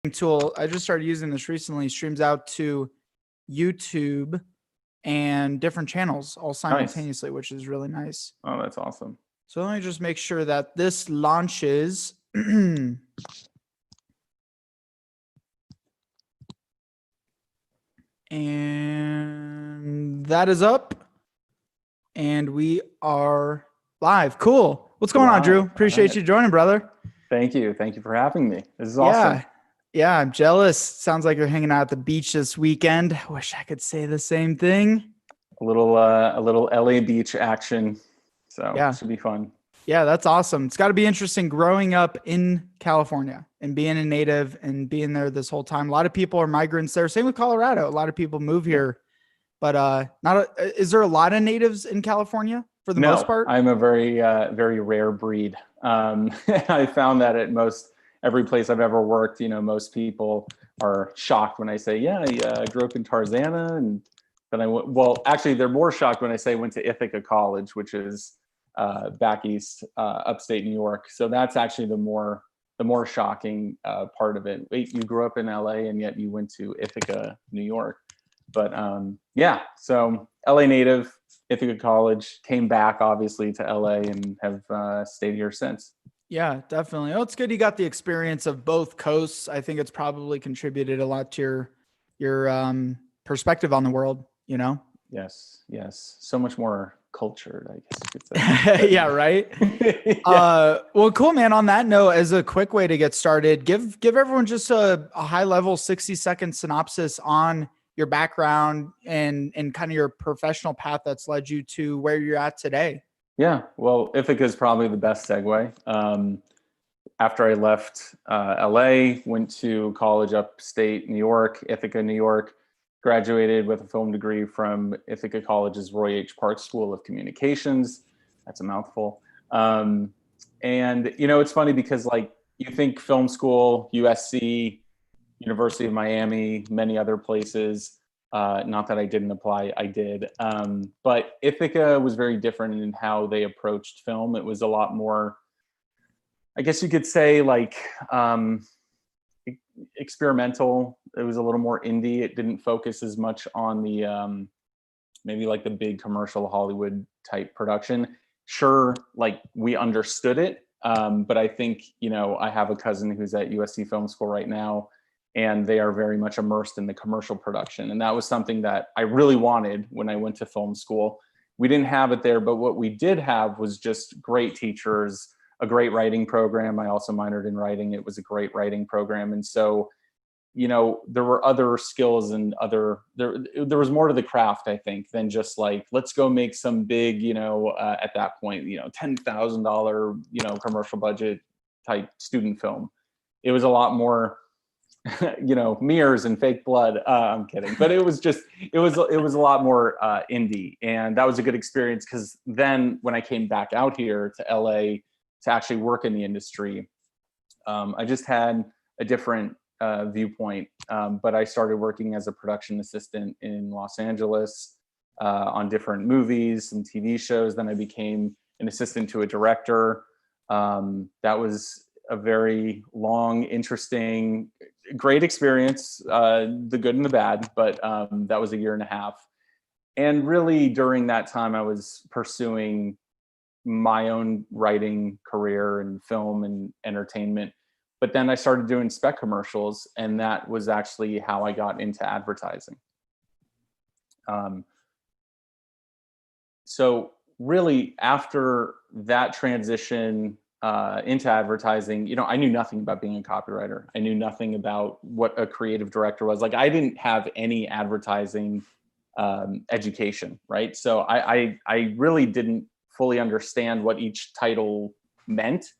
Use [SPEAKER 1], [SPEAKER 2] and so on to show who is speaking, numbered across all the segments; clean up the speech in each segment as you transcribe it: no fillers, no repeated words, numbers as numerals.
[SPEAKER 1] tool. I just started using this recently. Streams out to YouTube and different channels all simultaneously, which is really nice.
[SPEAKER 2] Oh, that's awesome.
[SPEAKER 1] So let me just make sure that this launches. And that is up. And we are live. Cool. What's going on, Drew? Appreciate you joining, brother.
[SPEAKER 2] Thank you. Thank you for having me. This is awesome.
[SPEAKER 1] Yeah, I'm jealous. Sounds like you're hanging out at the beach this weekend. I wish I could say the same thing.
[SPEAKER 2] A little LA beach action. So
[SPEAKER 1] yeah,
[SPEAKER 2] it should be fun.
[SPEAKER 1] Yeah, that's awesome. It's got to be interesting growing up in California and being a native and being there this whole time. A lot of people are migrants there. Same with Colorado. A lot of people move here, but is there a lot of natives in California for the most part?
[SPEAKER 2] I'm a very rare breed. I found that at every place I've ever worked, most people are shocked when I say, I grew up in Tarzana. And then actually they're more shocked when I say I went to Ithaca College, which is back east, upstate New York. So that's actually the more shocking part of it. Wait, you grew up in LA and yet you went to Ithaca, New York. But so LA native, Ithaca College, came back obviously to LA and have stayed here since.
[SPEAKER 1] Yeah, definitely. Oh, it's good you got the experience of both coasts. I think it's probably contributed a lot to your perspective on the world,
[SPEAKER 2] Yes. So much more cultured, I guess you
[SPEAKER 1] could say. Yeah, right? Yeah. Well, cool, man. On that note, as a quick way to get started, give everyone just a high-level 60-second synopsis on your background and kind of your professional path that's led you to where you're at today.
[SPEAKER 2] Yeah, well, Ithaca is probably the best segue. After I left LA, went to college upstate New York, Ithaca, New York, graduated with a film degree from Ithaca College's Roy H. Park School of Communications. That's a mouthful. And, it's funny because you think film school, USC, University of Miami, many other places, not that I didn't apply, I did. But Ithaca was very different in how they approached film. It was a lot more, I guess you could say, experimental. It was a little more indie. It didn't focus as much on the maybe the big commercial Hollywood type production. Sure, we understood it, but I think I have a cousin who's at USC Film School right now, and they are very much immersed in the commercial production, and that was something that I really wanted when I went to film school. We didn't have it there, but what we did have was just great teachers, a great writing program. I also minored in writing. It was a great writing program. And so, there were other skills and there was more to the craft, I think, than just let's go make some big, at that point, $10,000, commercial budget type student film. It was a lot more, mirrors and fake blood. I'm kidding. But it was a lot more indie. And that was a good experience because then when I came back out here to LA, to actually work in the industry, I just had a different viewpoint. But I started working as a production assistant in Los Angeles on different movies and TV shows. Then I became an assistant to a director. That was a very long, interesting, great experience, the good and the bad, but that was a year and a half. And really during that time, I was pursuing my own writing career in film and entertainment. But then I started doing spec commercials, and that was actually how I got into advertising. So really after that transition into advertising, I knew nothing about being a copywriter. I knew nothing about what a creative director was. I didn't have any advertising education, right? So I really didn't fully understand what each title meant.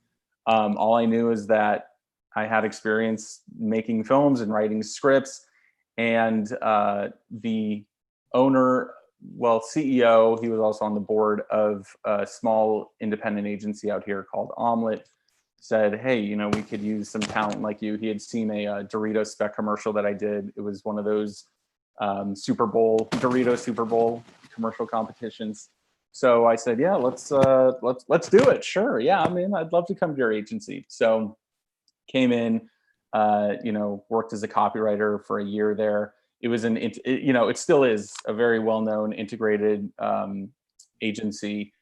[SPEAKER 2] All I knew is that I had experience making films and writing scripts, and the owner, CEO, he was also on the board of a small independent agency out here called Omelet, said, hey, we could use some talent like you. He had seen a Doritos spec commercial that I did. It was one of those Doritos Super Bowl commercial competitions. So I said, yeah, let's do it. Sure. Yeah. I'd love to come to your agency. So came in, worked as a copywriter for a year there. It was it still is a very well-known integrated agency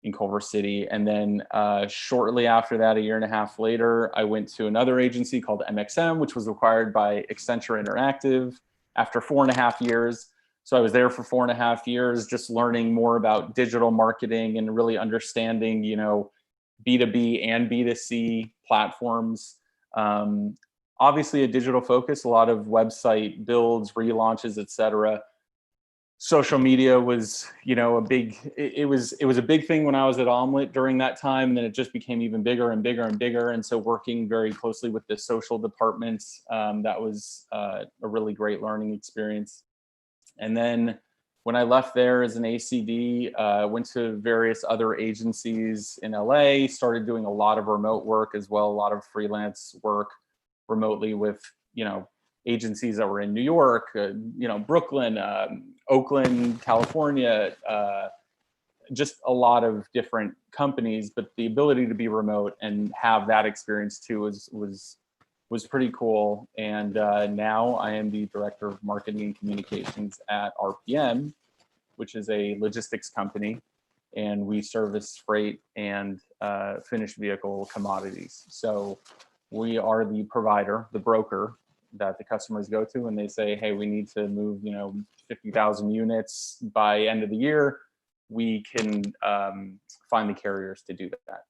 [SPEAKER 2] in Culver City. And then shortly after that, a year and a half later, I went to another agency called MXM, which was acquired by Accenture Interactive after 4.5 years. So I was there for 4.5 years, just learning more about digital marketing and really understanding, B2B and B2C platforms. Obviously a digital focus, a lot of website builds, relaunches, et cetera. Social media was, it was a big thing when I was at Omelette during that time. And then it just became even bigger and bigger and bigger. And so working very closely with the social departments, that was a really great learning experience. And then when I left there as an ACD, went to various other agencies in LA, started doing a lot of remote work as well, a lot of freelance work remotely with, agencies that were in New York, Brooklyn, Oakland, California, just a lot of different companies. But the ability to be remote and have that experience too was pretty cool. And now I am the director of marketing and communications at RPM, which is a logistics company, and we service freight and finished vehicle commodities. So we are the provider, the broker that the customers go to, and they say, hey, we need to move 50,000 units by end of the year. We can find the carriers to do that.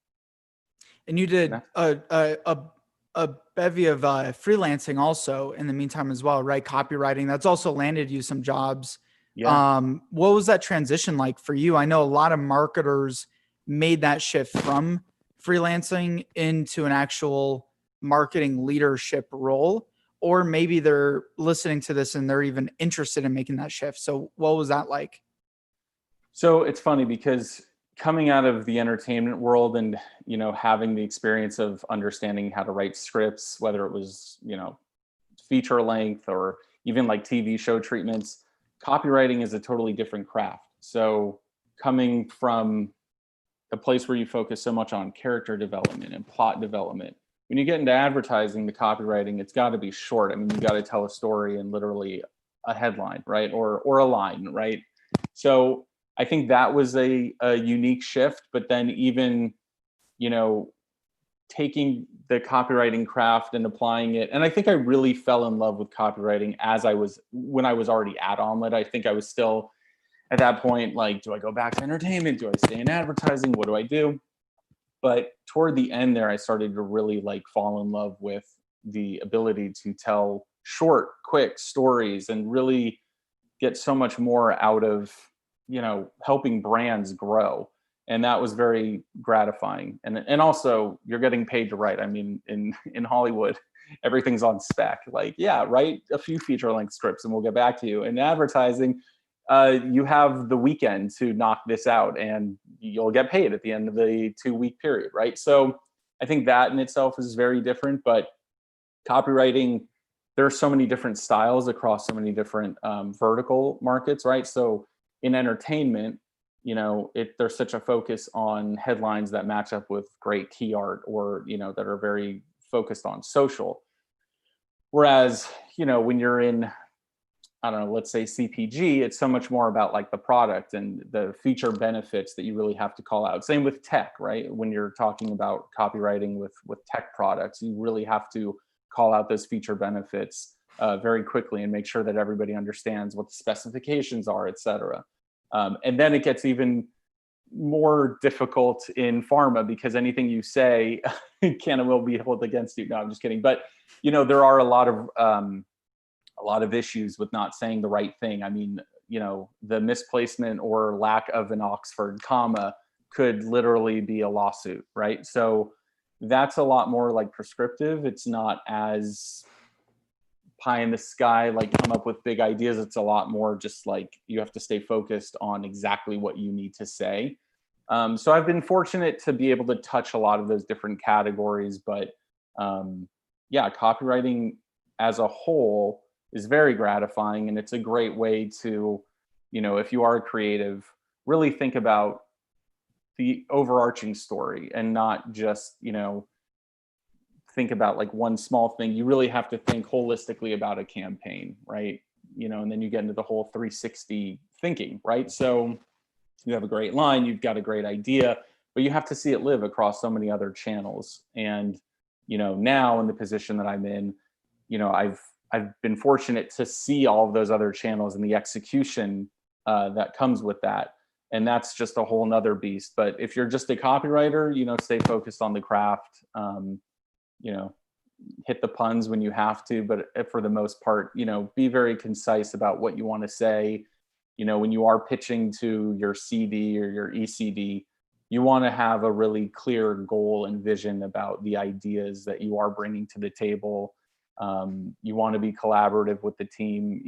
[SPEAKER 1] And you did a bevy of freelancing also in the meantime as well, right? Copywriting, that's also landed you some jobs.
[SPEAKER 2] Yeah.
[SPEAKER 1] What was that transition like for you? I know a lot of marketers made that shift from freelancing into an actual marketing leadership role, or maybe they're listening to this and they're even interested in making that shift. So what was that like?
[SPEAKER 2] So it's funny because coming out of the entertainment world and, having the experience of understanding how to write scripts, whether it was, feature length or even like TV show treatments, copywriting is a totally different craft. So coming from a place where you focus so much on character development and plot development, when you get into advertising, the copywriting, it's got to be short. I mean, you got to tell a story in literally a headline, right? Or a line, right? So I think that was a unique shift. But then even, taking the copywriting craft and applying it. And I think I really fell in love with copywriting when I was already at Omelette. I think I was still at that point, like, do I go back to entertainment? Do I stay in advertising? What do I do? But toward the end there, I started to really fall in love with the ability to tell short, quick stories and really get so much more out of, helping brands grow. And that was very gratifying. And also you're getting paid to write. I mean, in Hollywood, everything's on spec. Like, yeah, write a few feature length scripts and we'll get back to you. In advertising, you have the weekend to knock this out and you'll get paid at the end of the 2-week period, right? So I think that in itself is very different. But copywriting, there are so many different styles across so many different vertical markets, right? So in entertainment, there's such a focus on headlines that match up with great key art or, that are very focused on social. Whereas, when you're in, I don't know, let's say CPG, it's so much more about the product and the feature benefits that you really have to call out. Same with tech, right? When you're talking about copywriting with tech products, you really have to call out those feature benefits very quickly and make sure that everybody understands what the specifications are, et cetera. And then it gets even more difficult in pharma because anything you say can and will be held against you. No, I'm just kidding. But, there are a lot of issues with not saying the right thing. I mean, the misplacement or lack of an Oxford comma could literally be a lawsuit, right? So that's a lot more prescriptive. It's not as pie in the sky, come up with big ideas. It's a lot more just you have to stay focused on exactly what you need to say. So I've been fortunate to be able to touch a lot of those different categories, but yeah, copywriting as a whole is very gratifying. And it's a great way to, if you are a creative, really think about the overarching story and not just, think about like one small thing. You really have to think holistically about a campaign, right? And then you get into the whole 360 thinking, right? So you have a great line, you've got a great idea, but you have to see it live across so many other channels. And, now in the position that I'm in, I've been fortunate to see all of those other channels and the execution that comes with that. And that's just a whole nother beast. But if you're just a copywriter, stay focused on the craft, hit the puns when you have to, but for the most part, be very concise about what you want to say. When you are pitching to your CD or your ECD, you want to have a really clear goal and vision about the ideas that you are bringing to the table. You want to be collaborative with the team.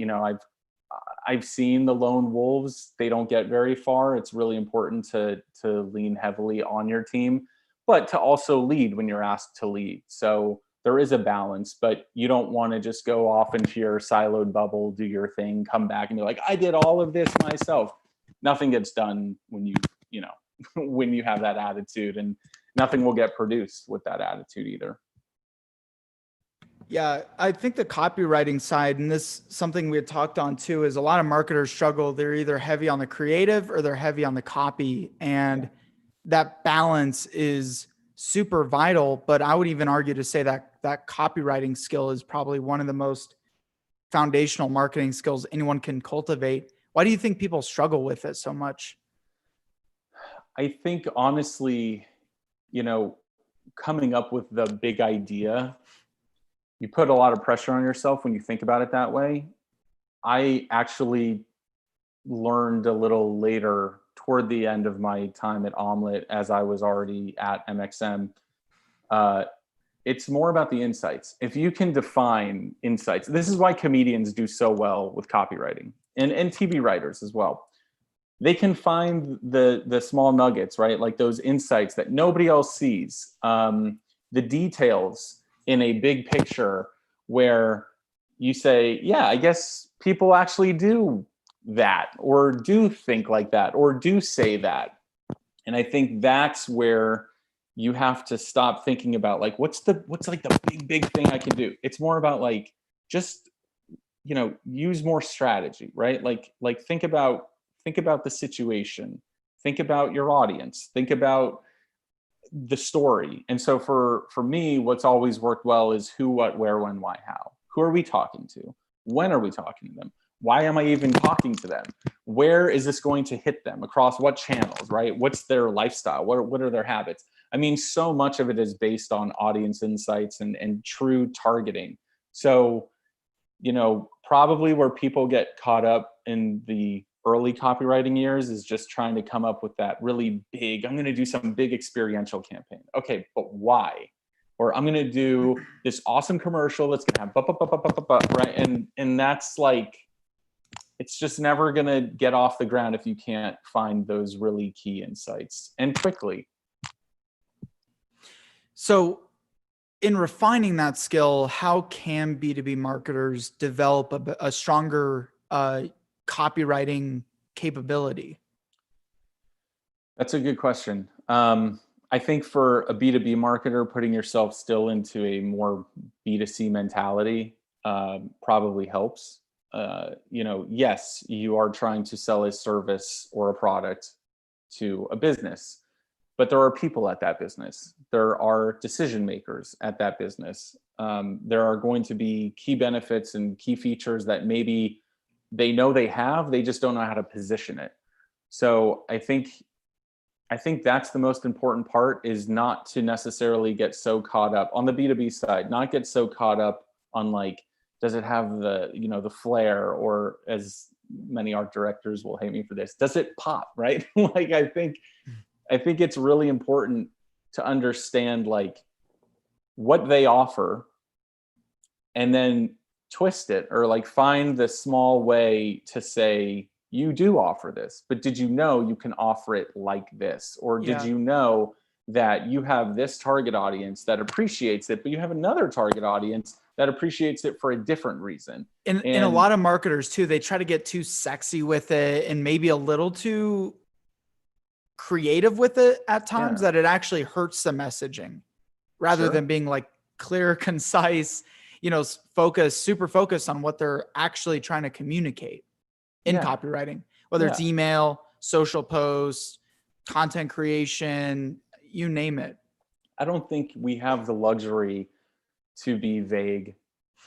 [SPEAKER 2] I've seen the lone wolves. They don't get very far. It's really important to lean heavily on your team, but to also lead when you're asked to lead. So there is a balance, but you don't want to just go off into your siloed bubble, do your thing, come back and be like, I did all of this myself. Nothing gets done when when you have that attitude, and nothing will get produced with that attitude either.
[SPEAKER 1] Yeah, I think the copywriting side, and this something we had talked on too, is a lot of marketers struggle. They're either heavy on the creative or they're heavy on the copy. And that balance is super vital. But I would even argue to say that that copywriting skill is probably one of the most foundational marketing skills anyone can cultivate. Why do you think people struggle with it so much?
[SPEAKER 2] I think honestly, coming up with the big idea, you put a lot of pressure on yourself when you think about it that way. I actually learned a little later toward the end of my time at Omelette, as I was already at MXM. It's more about the insights. If you can define insights, this is why comedians do so well with copywriting, and TV writers as well. They can find the small nuggets, right? Like those insights that nobody else sees, the details in a big picture where you say, yeah, I guess people actually do that, or do think like that, or do say that. And I think that's where you have to stop thinking about like, what's like the big thing I can do? It's more about like, just, use more strategy, right? Like think about the situation, think about your audience, think about the story. And so for me, what's always worked well is who, what, where, when, why, how. Who are we talking to? When are we talking to them? Why am I even talking to them? Where is this going to hit them? Across what channels, right? What's their lifestyle? What are their habits? I mean, so much of it is based on audience insights and true targeting. So, probably where people get caught up in the early copywriting years is just trying to come up with that really big, I'm going to do some big experiential campaign. Okay, but why? Or I'm going to do this awesome commercial that's going to have right? And that's like, it's just never going to get off the ground if you can't find those really key insights and quickly.
[SPEAKER 1] So in refining that skill, how can B2B marketers develop a stronger copywriting capability?
[SPEAKER 2] That's a good question. I think for a B2B marketer, putting yourself still into a more B2C mentality probably helps. Yes, you are trying to sell a service or a product to a business, but there are people at that business. There are decision makers at that business. There are going to be key benefits and key features that maybe they know they have, they just don't know how to position it. So I think that's the most important part, is not to necessarily get so caught up on the B2B side, not get so caught up on like, does it have the flair, or as many art directors will hate me for this, does it pop, right? Like, I think it's really important to understand like what they offer, and then twist it, or like find the small way to say, you do offer this, but did you know you can offer it like this? Or did you know that you have this target audience that appreciates it, but you have another target audience that appreciates it for a different reason?
[SPEAKER 1] And a lot of marketers too, they try to get too sexy with it and maybe a little too creative with it at times, that it actually hurts the messaging rather than being like clear, concise, super focused on what they're actually trying to communicate in
[SPEAKER 2] Yeah.
[SPEAKER 1] copywriting, whether it's email, social posts, content creation, you name it.
[SPEAKER 2] I don't think we have the luxury to be vague,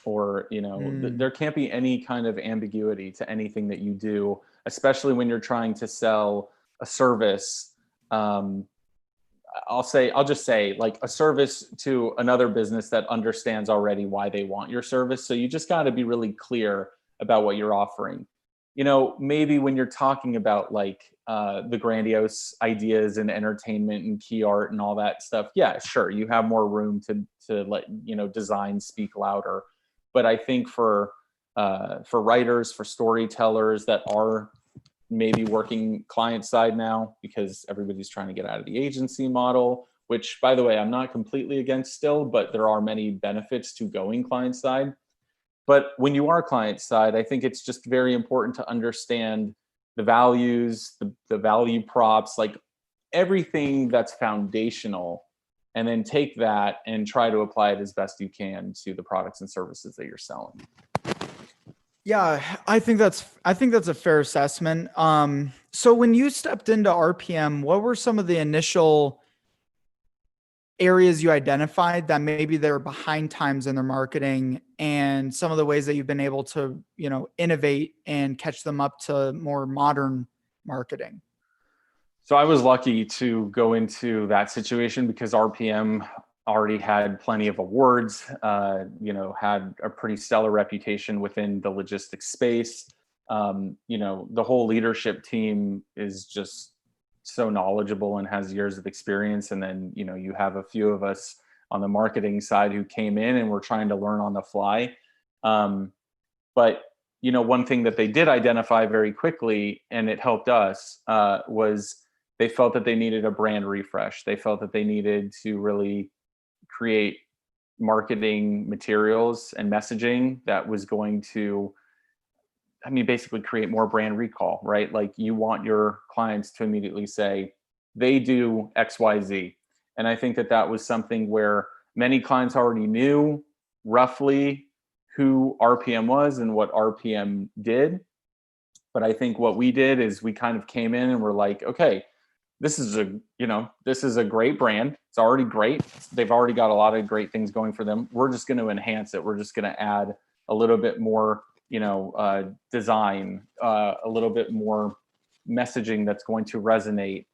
[SPEAKER 2] or there can't be any kind of ambiguity to anything that you do, especially when you're trying to sell a service. I'll just say, like, a service to another business that understands already why they want your service. So you just got to be really clear about what you're offering. Maybe when you're talking about like the grandiose ideas and entertainment and key art and all that stuff, yeah, sure, you have more room to let design speak louder. But I think for writers, for storytellers that are maybe working client side now, because everybody's trying to get out of the agency model, which, by the way, I'm not completely against still, but there are many benefits to going client side. But when you are client side, I think it's just very important to understand the values, the value props, like everything that's foundational, and then take that and try to apply it as best you can to the products and services that you're selling.
[SPEAKER 1] Yeah, I think that's a fair assessment. So when you stepped into RPM, what were some of the initial areas you identified that maybe they're behind times in their marketing, and some of the ways that you've been able to, innovate and catch them up to more modern marketing?
[SPEAKER 2] So I was lucky to go into that situation because RPM already had plenty of awards, had a pretty stellar reputation within the logistics space. The whole leadership team is just so knowledgeable and has years of experience. And then, you have a few of us on the marketing side who came in and were trying to learn on the fly. But one thing that they did identify very quickly, and it helped us, was they felt that they needed a brand refresh. They felt that they needed to really create marketing materials and messaging that was going to, basically create more brand recall, right? Like, you want your clients to immediately say, they do XYZ. And I think that that was something where many clients already knew roughly who RPM was and what RPM did. But I think what we did is we kind of came in and we're like, okay, this is a great brand. It's already great. They've already got a lot of great things going for them. We're just going to enhance it. We're just going to add a little bit more, design, a little bit more messaging that's going to resonate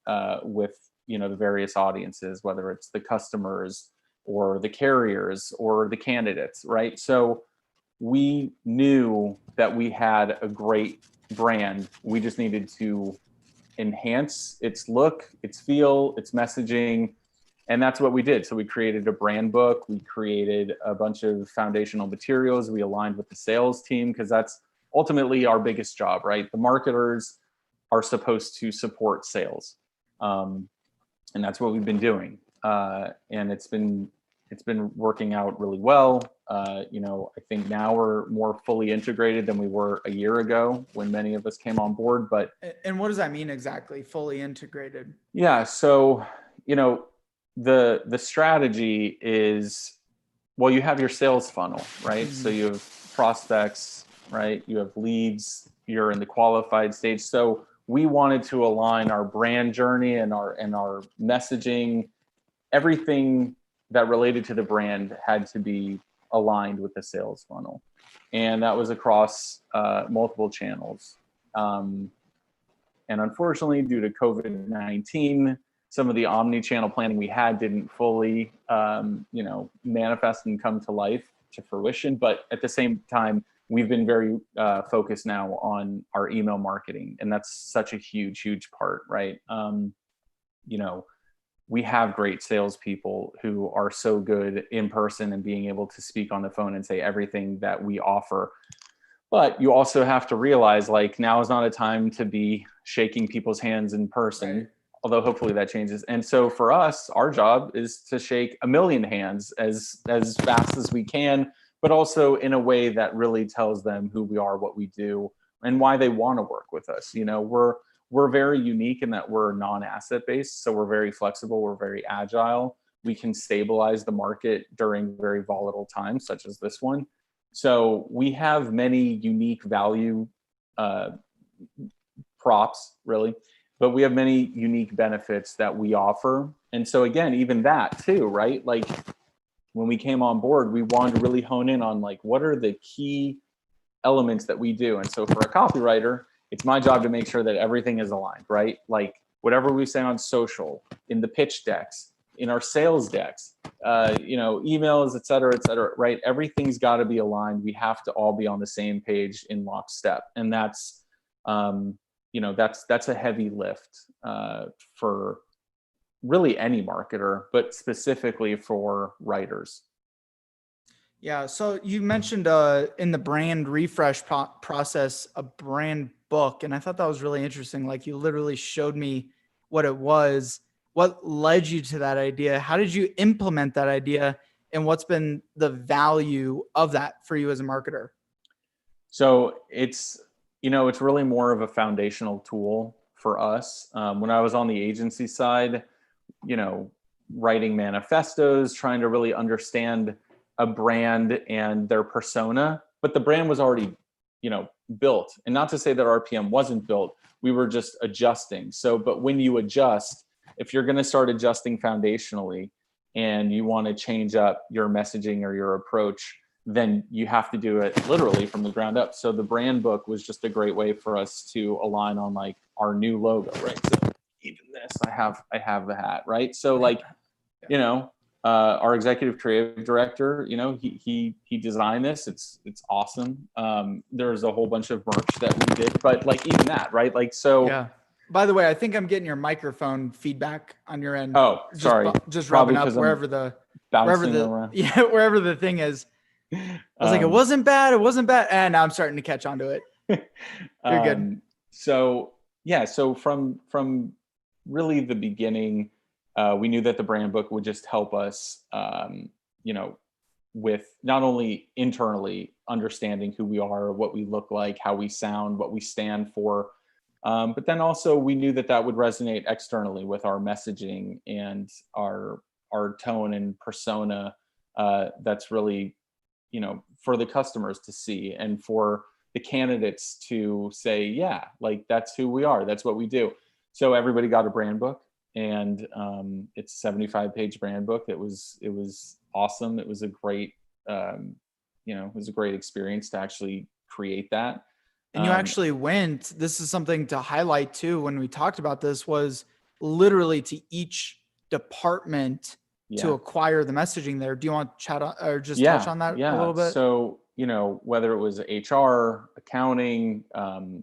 [SPEAKER 2] with, the various audiences, whether it's the customers or the carriers or the candidates, right? So we knew that we had a great brand. We just needed to enhance its look, its feel, its messaging. And that's what we did. So we created a brand book. We created a bunch of foundational materials. We aligned with the sales team, because that's ultimately our biggest job, right? The marketers are supposed to support sales. And that's what we've been doing. And it's been working out really well. I think now we're more fully integrated than we were a year ago when many of us came on board.
[SPEAKER 1] And what does that mean exactly, fully integrated?
[SPEAKER 2] Yeah. So, the strategy is, well, you have your sales funnel, right? Mm-hmm. So you have prospects, right? You have leads, you're in the qualified stage. So we wanted to align our brand journey and our messaging, everything that related to the brand had to be aligned with the sales funnel. And that was across multiple channels. And unfortunately, due to COVID-19, some of the omni-channel planning we had didn't fully, manifest and come to life, to fruition. But at the same time, we've been very focused now on our email marketing. And that's such a huge, huge part, right? We have great salespeople who are so good in person and being able to speak on the phone and say everything that we offer. But you also have to realize, like, now is not a time to be shaking people's hands in person, right? Although hopefully that changes. And so for us, our job is to shake 1 million hands as fast as we can, but also in a way that really tells them who we are, what we do, and why they want to work with us. We're very unique in that we're non-asset based. So we're very flexible. We're very agile. we can stabilize the market during very volatile times, such as this one. So we have many unique value props, really, but we have many unique benefits that we offer. And so again, even that too, right? Like when we came on board, we wanted to really hone in on like, what are the key elements that we do? And so for a copywriter, it's my job to make sure that everything is aligned, right? Like whatever we say on social, in the pitch decks, in our sales decks, emails, et cetera, right? Everything's got to be aligned. We have to all be on the same page in lockstep. And that's, that's a heavy lift for really any marketer, but specifically for writers.
[SPEAKER 1] Yeah. So you mentioned in the brand refresh process, a brand book. And I thought that was really interesting. Like you literally showed me what it was. What led you to that idea? How did you implement that idea? And what's been the value of that for you as a marketer?
[SPEAKER 2] So it's really more of a foundational tool for us. When I was on the agency side, writing manifestos, trying to really understand a brand and their persona, but the brand was already, built. And not to say that RPM wasn't built, we were just adjusting. So, but when you adjust, if you're going to start adjusting foundationally and you want to change up your messaging or your approach, then you have to do it literally from the ground up. So the brand book was just a great way for us to align on like our new logo, right? So even this, I have the hat, right? So like, our executive creative director, he designed this. It's awesome. There's a whole bunch of merch that we did, but like even that, right? Like, so.
[SPEAKER 1] Yeah. By the way, I think I'm getting your microphone feedback on your end.
[SPEAKER 2] Oh, sorry.
[SPEAKER 1] Just
[SPEAKER 2] Probably
[SPEAKER 1] rubbing up wherever the thing is. I was like, it wasn't bad. It wasn't bad. And now I'm starting to catch on to it. You're good.
[SPEAKER 2] So from really the beginning, we knew that the brand book would just help us, with not only internally understanding who we are, what we look like, how we sound, what we stand for, but then also we knew that would resonate externally with our messaging and our tone and persona. That's really, for the customers to see and for the candidates to say, yeah, like that's who we are. That's what we do. So everybody got a brand book, and it's a 75-page brand book. It was awesome. It was a great, experience to actually create that.
[SPEAKER 1] And you actually went, this is something to highlight too, when we talked about this, was literally to each department to acquire the messaging there. Do you want to chat on, or just touch on that a little bit?
[SPEAKER 2] So, whether it was HR, accounting,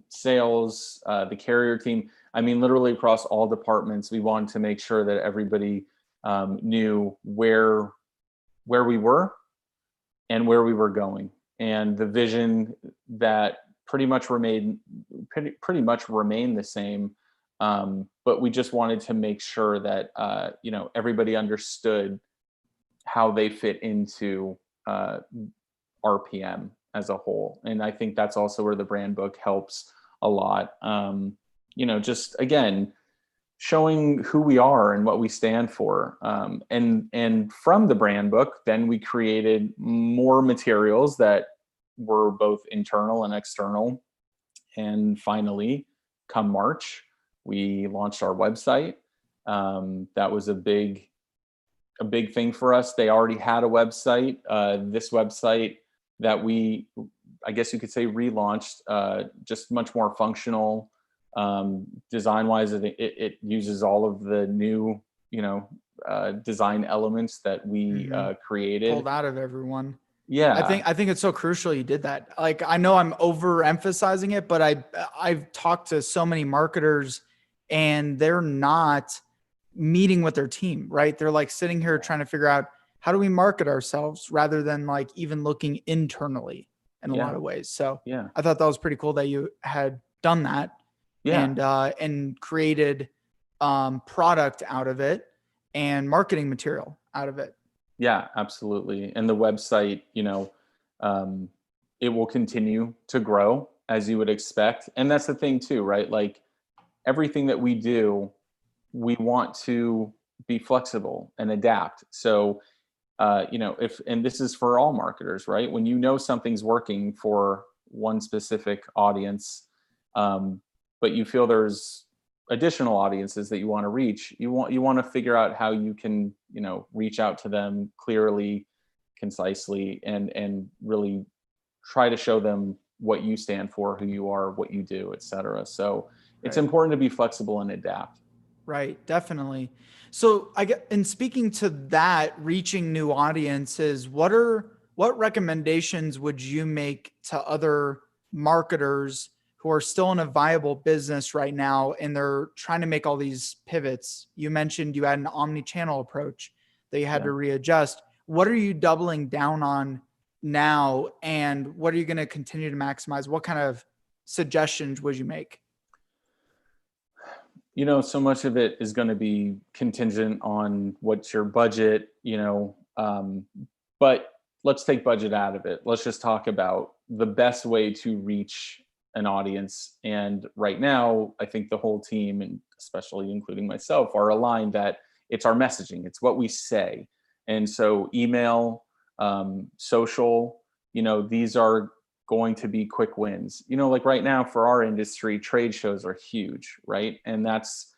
[SPEAKER 2] sales, the carrier team, I mean, literally across all departments, we wanted to make sure that everybody knew where we were and where we were going, and the vision that pretty much remained the same. But we just wanted to make sure that, everybody understood how they fit into RPM as a whole. And I think that's also where the brand book helps a lot. Just again, showing who we are and what we stand for. And from the brand book, then we created more materials that were both internal and external. And finally, come March, we launched our website. That was a big thing for us. They already had a website. This website that we, I guess you could say, relaunched, just much more functional. Design-wise, it uses all of the new, design elements that we created.
[SPEAKER 1] Pulled out of everyone.
[SPEAKER 2] Yeah.
[SPEAKER 1] I think it's so crucial you did that. Like, I know I'm overemphasizing it, but I've talked to so many marketers and they're not meeting with their team, right? They're like sitting here trying to figure out, how do we market ourselves, rather than like even looking internally in a lot of ways. So I thought that was pretty cool that you had done that and created product out of it and marketing material out of it.
[SPEAKER 2] Yeah, absolutely. And the website, it will continue to grow, as you would expect. And that's the thing too, right? Like everything that we do, we want to be flexible and adapt. So, and this is for all marketers, right? When you know something's working for one specific audience, but you feel there's additional audiences that you want to reach, you want to figure out how you can, reach out to them clearly, concisely, and really try to show them what you stand for, who you are, what you do, et cetera. So it's important to be flexible and adapt.
[SPEAKER 1] Right, definitely. So and speaking to that, reaching new audiences, what recommendations would you make to other marketers who are still in a viable business right now and they're trying to make all these pivots? You mentioned you had an omni-channel approach that you had to readjust. What are you doubling down on now, and what are you going to continue to maximize? What kind of suggestions would you make?
[SPEAKER 2] So much of it is going to be contingent on what's your budget, but let's take budget out of it. Let's just talk about the best way to reach an audience. And right now, I think the whole team, and especially including myself, are aligned that it's our messaging. It's what we say. And so email, social, these are going to be quick wins. Like right now for our industry, trade shows are huge, right? And that's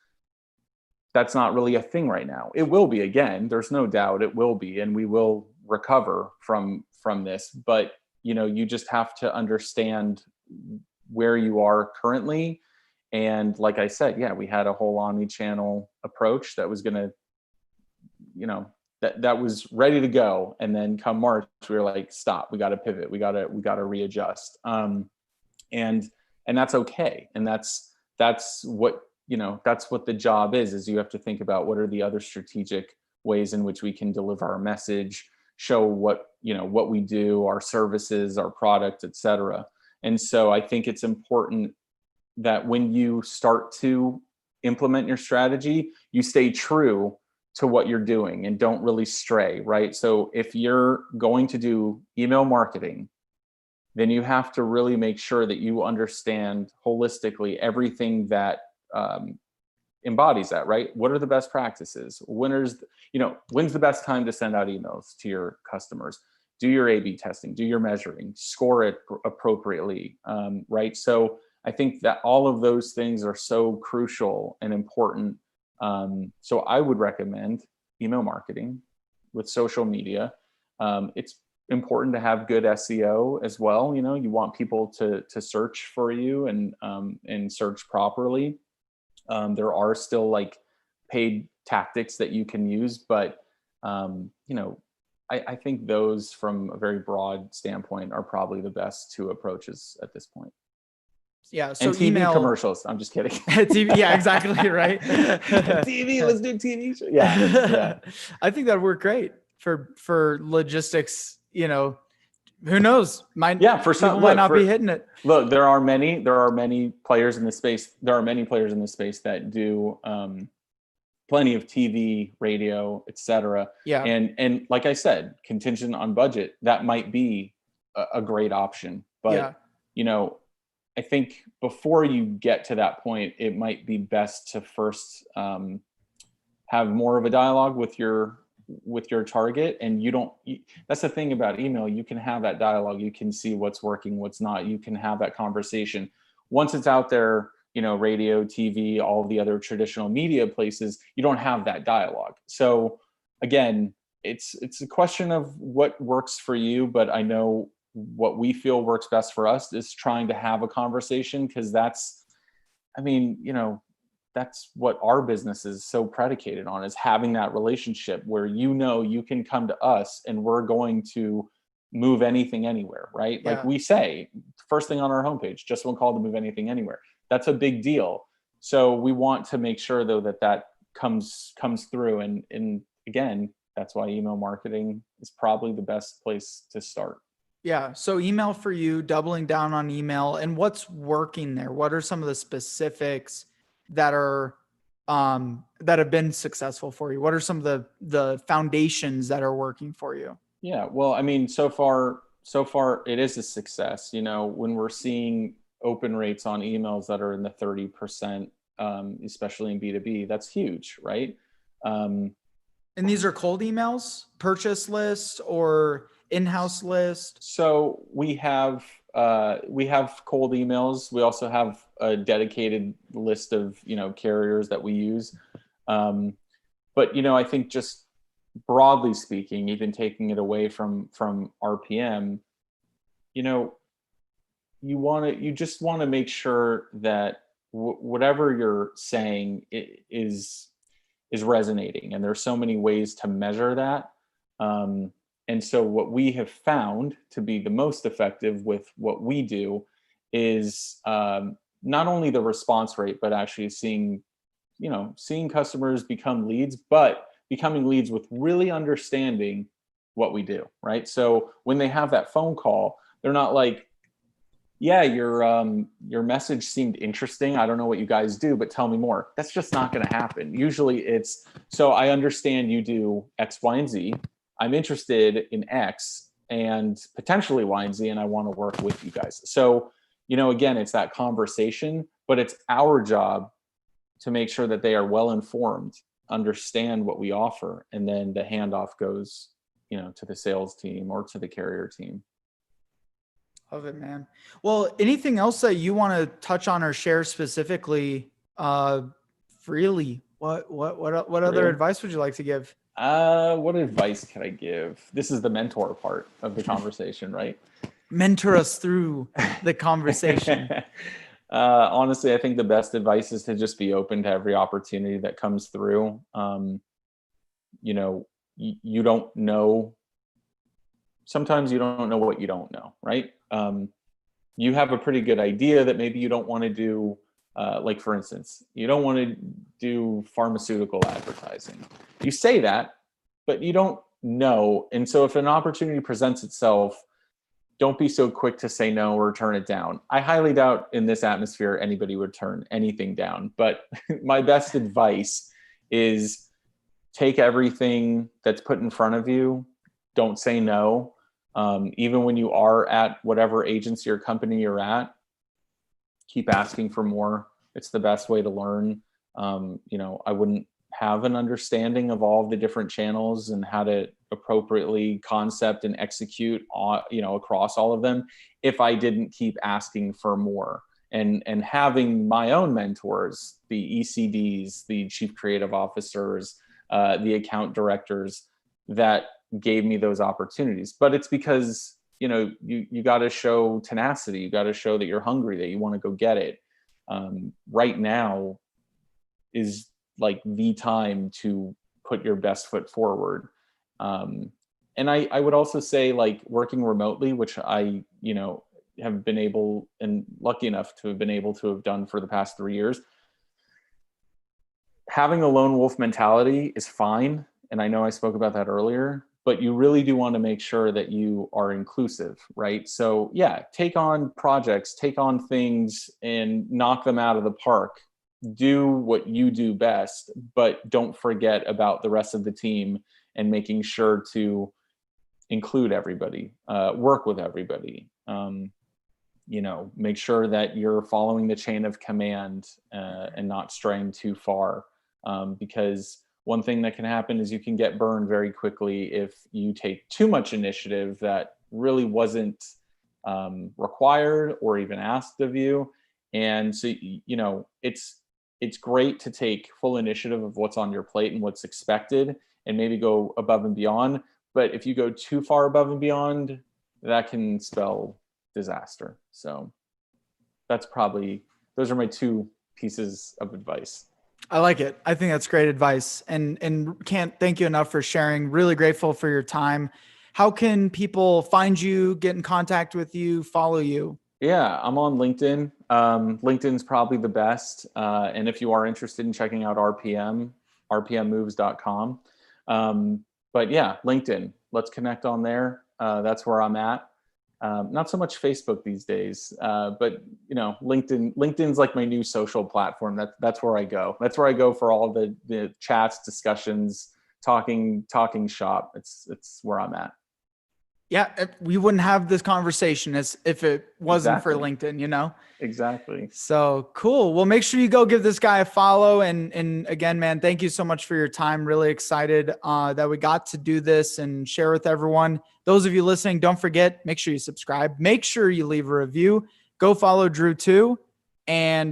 [SPEAKER 2] not really a thing right now. It will be, again, there's no doubt it will be, and we will recover from this. But, you just have to understand where you are currently. And like I said, we had a whole omni-channel approach that was going to, that was ready to go. And then come March, we were like, stop, we got to pivot. We got to readjust. And that's okay. And that's what, that's what the job is you have to think about what are the other strategic ways in which we can deliver our message, show what we do, our services, our product, et cetera. And so I think it's important that when you start to implement your strategy, you stay true to what you're doing and don't really stray, right? So if you're going to do email marketing, then you have to really make sure that you understand holistically everything that embodies that, right? What are the best practices? When's the best time to send out emails to your customers? Do your A/B testing, do your measuring, score it appropriately, right? So I think that all of those things are so crucial and important. So I would recommend email marketing with social media. It's important to have good SEO as well. You want people to search for you and search properly. There are still like paid tactics that you can use, but I think those from a very broad standpoint are probably the best two approaches at this point.
[SPEAKER 1] Yeah. So
[SPEAKER 2] and TV
[SPEAKER 1] email
[SPEAKER 2] commercials. I'm just kidding.
[SPEAKER 1] TV, yeah, exactly. Right.
[SPEAKER 2] TV. Let's do TV show. Yeah.
[SPEAKER 1] I think that'd work great for logistics. Who knows?
[SPEAKER 2] For some
[SPEAKER 1] people might not be hitting it.
[SPEAKER 2] Look, there are many players in this space. There are many players in this space that do plenty of TV, radio, et cetera.
[SPEAKER 1] Yeah.
[SPEAKER 2] And like I said, contingent on budget, that might be a great option. But I think before you get to that point, it might be best to first have more of a dialogue with your target. And that's the thing about email. You can have that dialogue. You can see what's working, what's not. You can have that conversation. Once it's out there, radio, TV, all the other traditional media places, you don't have that dialogue. So again, it's a question of what works for you, but I know what we feel works best for us is trying to have a conversation, because that's what our business is so predicated on, is having that relationship where you can come to us and we're going to move anything anywhere, right?
[SPEAKER 1] Yeah.
[SPEAKER 2] Like we say, first thing on our homepage, just one call to move anything anywhere. That's a big deal. So we want to make sure though that comes through. And again, that's why email marketing is probably the best place to start.
[SPEAKER 1] Yeah. So email for you, doubling down on email, and what's working there? What are some of the specifics that are that have been successful for you? What are some of the foundations that are working for you?
[SPEAKER 2] Yeah. Well, so far it is a success. When we're seeing open rates on emails that are in the 30%, especially in B2B, that's huge, right?
[SPEAKER 1] And these are cold emails, purchase list or in-house list?
[SPEAKER 2] So we have cold emails. We also have a dedicated list of, carriers that we use. But, I think just broadly speaking, even taking it away from RPM, you just want to make sure that whatever you're saying is resonating, and there's so many ways to measure that. And so what we have found to be the most effective with what we do is not only the response rate, but actually seeing customers become leads, but becoming leads with really understanding what we do, right? So when they have that phone call, they're not like, yeah, your message seemed interesting. I don't know what you guys do, but tell me more. That's just not going to happen. Usually it's, so I understand you do X, Y, and Z. I'm interested in X and potentially Y and Z, and I want to work with you guys. So, again, it's that conversation, but it's our job to make sure that they are well informed, understand what we offer, and then the handoff goes, to the sales team or to the carrier team.
[SPEAKER 1] Love it, man. Well, anything else that you want to touch on or share specifically, freely? What other advice would you like to give?
[SPEAKER 2] What advice can I give? This is the mentor part of the conversation, right?
[SPEAKER 1] Mentor us through the conversation.
[SPEAKER 2] Honestly, I think the best advice is to just be open to every opportunity that comes through. You don't know. Sometimes you don't know what you don't know, right? You have a pretty good idea that maybe you don't want to do, like for instance, you don't want to do pharmaceutical advertising. You say that, but you don't know. And so if an opportunity presents itself, don't be so quick to say no or turn it down. I highly doubt in this atmosphere anybody would turn anything down. But my best advice is take everything that's put in front of you. Don't say no. Even when you are at whatever agency or company you're at, keep asking for more. It's the best way to learn. I wouldn't have an understanding of all of the different channels and how to appropriately concept and execute across all of them if I didn't keep asking for more and having my own mentors, the ECDs, the chief creative officers, the account directors that gave me those opportunities. But it's because you got to show tenacity. You got to show that you're hungry, that you want to go get it. Right now is like the time to put your best foot forward. And I would also say, like, working remotely, which I have been able and lucky enough to have been able to have done for the past 3 years. Having a lone wolf mentality is fine. And I know I spoke about that earlier, but you really do want to make sure that you are inclusive, right? So yeah, take on projects, take on things and knock them out of the park. Do what you do best, but don't forget about the rest of the team and making sure to include everybody, work with everybody. Make sure that you're following the chain of command and not straying too far. Because one thing that can happen is you can get burned very quickly if you take too much initiative that really wasn't required or even asked of you. And so, it's great to take full initiative of what's on your plate and what's expected and maybe go above and beyond. But if you go too far above and beyond, that can spell disaster. So those are my 2 pieces of advice.
[SPEAKER 1] I like it. I think that's great advice, and can't thank you enough for sharing. Really grateful for your time. How can people find you, get in contact with you, follow you?
[SPEAKER 2] Yeah, I'm on LinkedIn. LinkedIn's probably the best. And if you are interested in checking out RPM, rpmmoves.com. But yeah, LinkedIn, let's connect on there. That's where I'm at. Not so much Facebook these days, but LinkedIn's like my new social platform. That's where I go. That's where I go for all the chats, discussions, talking shop. It's where I'm at.
[SPEAKER 1] Yeah, we wouldn't have this conversation as if it wasn't for
[SPEAKER 2] Exactly.
[SPEAKER 1] LinkedIn, you know?
[SPEAKER 2] Exactly.
[SPEAKER 1] So cool. Well, make sure you go give this guy a follow. And again, man, thank you so much for your time. Really excited that we got to do this and share with everyone. Those of you listening, don't forget, make sure you subscribe. Make sure you leave a review. Go follow Drew too. And